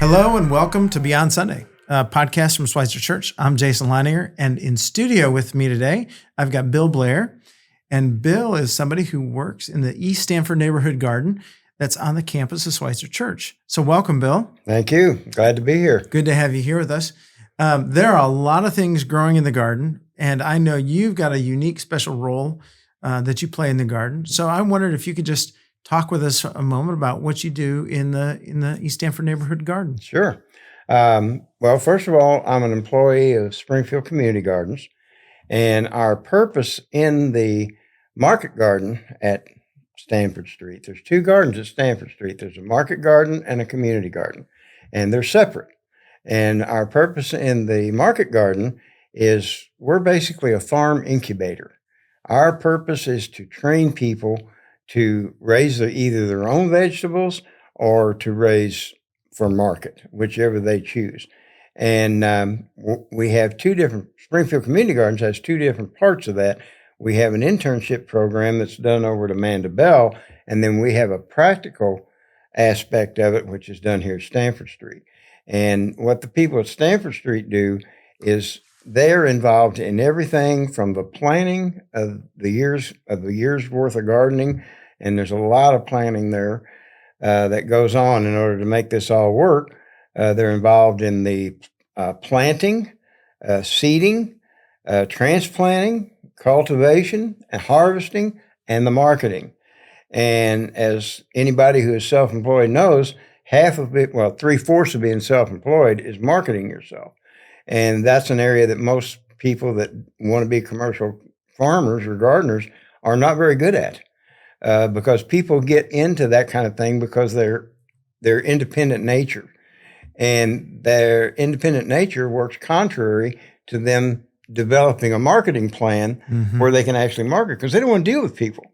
Hello and welcome to Beyond Sunday, a podcast from Schweitzer Church. I'm Jason Lanier, and in studio with me today, I've got Bill Blair. And Bill is somebody who works in the East Stanford Neighborhood Garden that's on the campus of Schweitzer Church. So welcome, Bill. Thank you. Glad to be here. Good to have you here with us. There are a lot of things growing in the garden, and I know you've got a unique special role that you play in the garden. So I wondered if you could just talk with us a moment about what you do in the East Stanford Neighborhood Garden. Sure. Well, first of all, I'm an employee of Springfield Community Gardens, and our purpose in the Market Garden at Stanford Street, there's two gardens at Stanford Street. There's a Market Garden and a Community Garden, and they're separate. And our purpose in the Market Garden is we're basically a farm incubator. Our purpose is to train people to raise either their own vegetables or to raise for market, whichever they choose. And we have two different, Springfield Community Gardens has two different parts of that. We have an internship program that's done over at Amanda Bell, and then we have a practical aspect of it, which is done here at Stanford Street. And what the people at Stanford Street do is they're involved in everything from the planning of the year's worth of gardening, and there's a lot of planning there that goes on in order to make this all work. They're involved in the planting, seeding, transplanting, cultivation, and harvesting, and the marketing. And as anybody who is self-employed knows, half of it, well, 3/4 of being self-employed is marketing yourself. And that's an area that most people that want to be commercial farmers or gardeners are not very good at, because people get into that kind of thing because they're independent nature. And their independent nature works contrary to them developing a marketing plan where they can actually market, because they don't want to deal with people.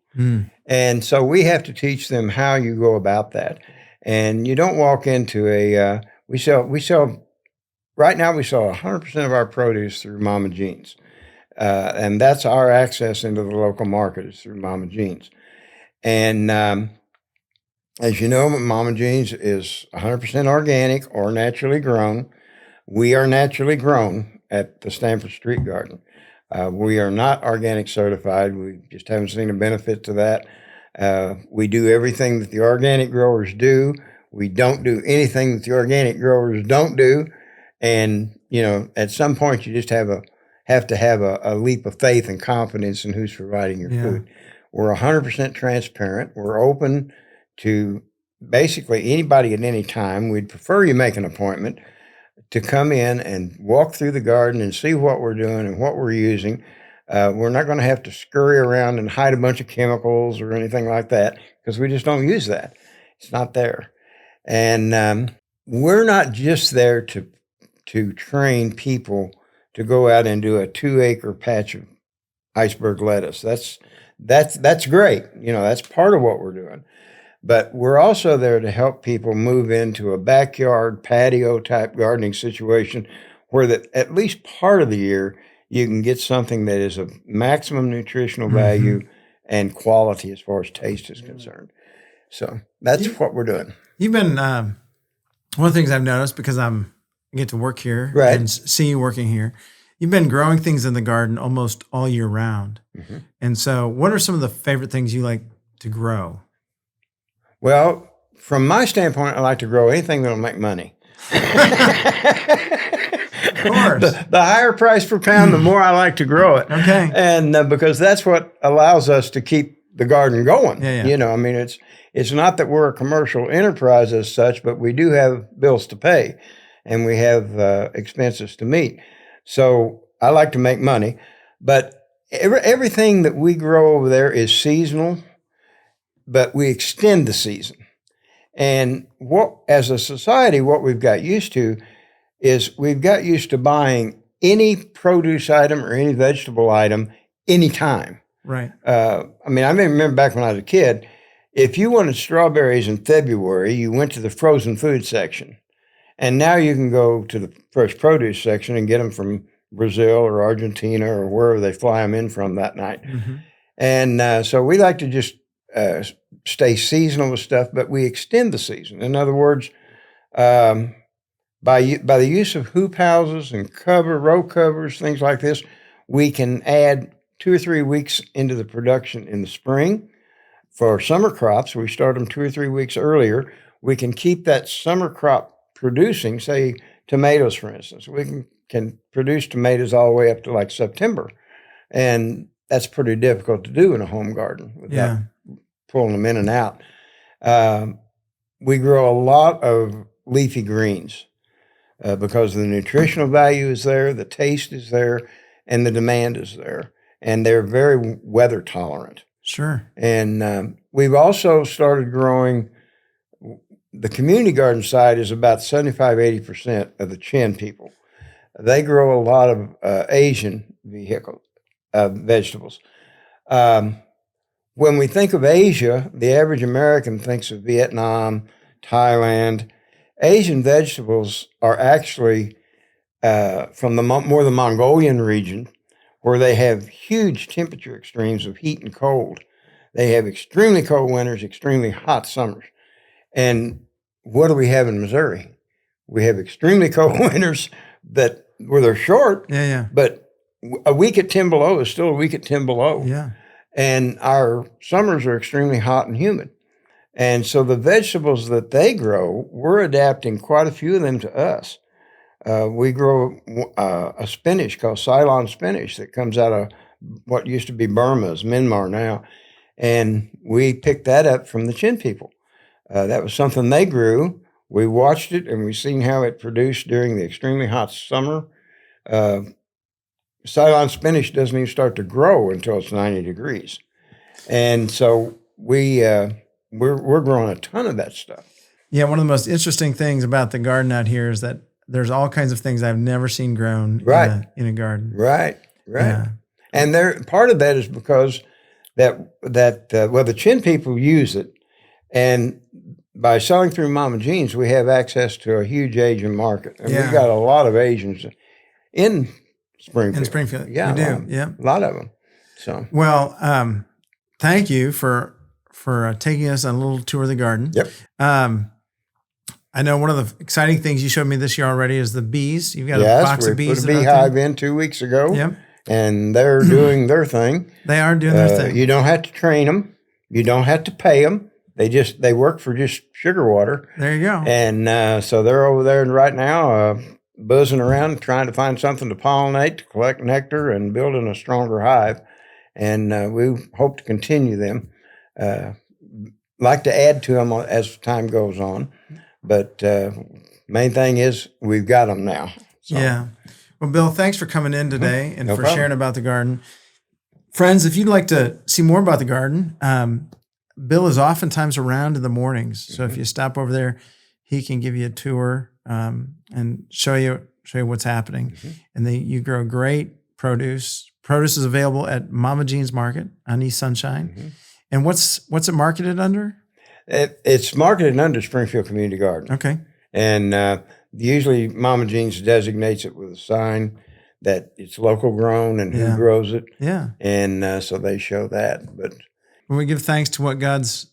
And so we have to teach them how you go about that. And you don't walk into we sell right now, we sell 100% of our produce through Mama Jean's. And that's our access into the local market is through Mama Jean's. And as you know, Mama Jean's is 100% organic or naturally grown. We are naturally grown at the Stanford Street Garden. We are not organic certified. We just haven't seen a benefit to that. We do everything that the organic growers do. We don't do anything that the organic growers don't do. And, you know, at some point you just have to have a leap of faith and confidence in who's providing your food. We're 100% transparent. We're open to basically anybody at any time. We'd prefer you make an appointment to come in and walk through the garden and see what we're doing and what we're using. We're not going to have to scurry around and hide a bunch of chemicals or anything like that, because we just don't use that. It's not there. And we're not just there to train people to go out and do a 2-acre patch of iceberg lettuce. That's great. You know, that's part of what we're doing. But we're also there to help people move into a backyard patio type gardening situation where that at least part of the year you can get something that is of maximum nutritional value and quality as far as taste is concerned. So that's what we're doing. You've been one of the things I've noticed, because I get to work here and see you working here. You've been growing things in the garden almost all year round. And so what are some of the favorite things you like to grow? Well, from my standpoint, I like to grow anything that'll make money. Of course. The higher price per pound, the more I like to grow it. Okay. And because that's what allows us to keep the garden going. You know, I mean, it's not that we're a commercial enterprise as such, but we do have bills to pay and we have expenses to meet. So I like to make money, but everything that we grow over there is seasonal, but we extend the season. And as a society, what we've got used to is we've got used to buying any produce item or any vegetable item anytime. Right. I mean, I remember back when I was a kid, if you wanted strawberries in February, you went to the frozen food section. And now you can go to the fresh produce section and get them from Brazil or Argentina or wherever they fly them in from that night. And so we like to just stay seasonal with stuff, but we extend the season. In other words, by the use of hoop houses and row covers, things like this, we can add 2 or 3 weeks into the production in the spring. For summer crops, we start them 2 or 3 weeks earlier. We can keep that summer crop producing, say tomatoes, for instance. We can produce tomatoes all the way up to like September. And that's pretty difficult to do in a home garden without pulling them in and out. We grow a lot of leafy greens because the nutritional value is there, the taste is there, and the demand is there. And they're very weather tolerant. Sure. And we've also started growing, the community garden side is about 75-80% of the Chin people. They grow a lot of Asian vegetables. When we think of Asia, the average American thinks of Vietnam, Thailand. Asian vegetables are actually from the Mongolian region, where they have huge temperature extremes of heat and cold. They have extremely cold winters, extremely hot summers. And what do we have in Missouri? We have extremely cold winters where they're short, but a week at 10 below is still a week at 10 below. Yeah. And our summers are extremely hot and humid. And so the vegetables that they grow, we're adapting quite a few of them to us. We grow a spinach called Ceylon spinach that comes out of what used to be Burma's, Myanmar now. And we picked that up from the Chin people. That was something they grew. We watched it and we've seen how it produced during the extremely hot summer. Ceylon spinach doesn't even start to grow until it's 90 degrees. And so we're growing a ton of that stuff. Yeah, one of the most interesting things about the garden out here is that there's all kinds of things I've never seen grown in a garden. Right. Yeah. And part of that is because the Chin people use it, and by selling through Mama Jean's, we have access to a huge Asian market. And we've got a lot of Asians in Springfield. In Springfield, yeah, you do. Yeah, a lot of them. So, well, thank you for taking us on a little tour of the garden. Yep. I know one of the exciting things you showed me this year already is the bees. You've got a box of bees. We put a beehive in 2 weeks ago. Yep. And they're doing their thing. They are doing their thing. You don't have to train them. You don't have to pay them. They work for just sugar water. There you go. And so they're over there right now buzzing around, trying to find something to pollinate, to collect nectar, and building a stronger hive. And we hope to continue them. Like to add to them as time goes on. But main thing is we've got them now. So. Yeah. Well, Bill, thanks for coming in today and for sharing about the garden. Friends, if you'd like to see more about the garden, Bill is oftentimes around in the mornings. So if you stop over there, he can give you a tour and show you what's happening. And you grow great produce. Produce is available at Mama Jean's Market on East Sunshine. And what's it marketed under? It's marketed under Springfield Community Garden. Okay. And usually Mama Jean's designates it with a sign that it's local grown and who grows it. Yeah. And so they show that. But we give thanks to what God's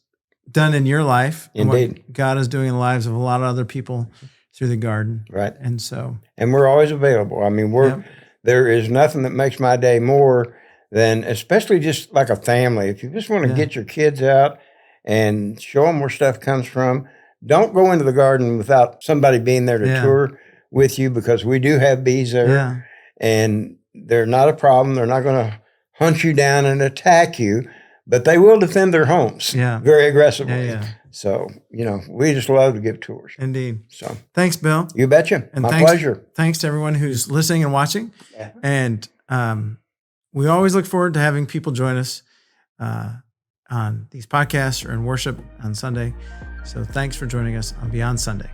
done in your life. Indeed. And what God is doing in the lives of a lot of other people through the garden. Right. And so. And we're always available. I mean, there is nothing that makes my day more than, especially just like a family. If you just want to get your kids out and show them where stuff comes from, don't go into the garden without somebody being there to tour with you, because we do have bees there and they're not a problem. They're not going to hunt you down and attack you, but they will defend their homes very aggressively. So, we just love to give tours. Indeed. So thanks, Bill. You betcha. And My pleasure. Thanks to everyone who's listening and watching. Yeah. And we always look forward to having people join us on these podcasts or in worship on Sunday. So thanks for joining us on Beyond Sunday.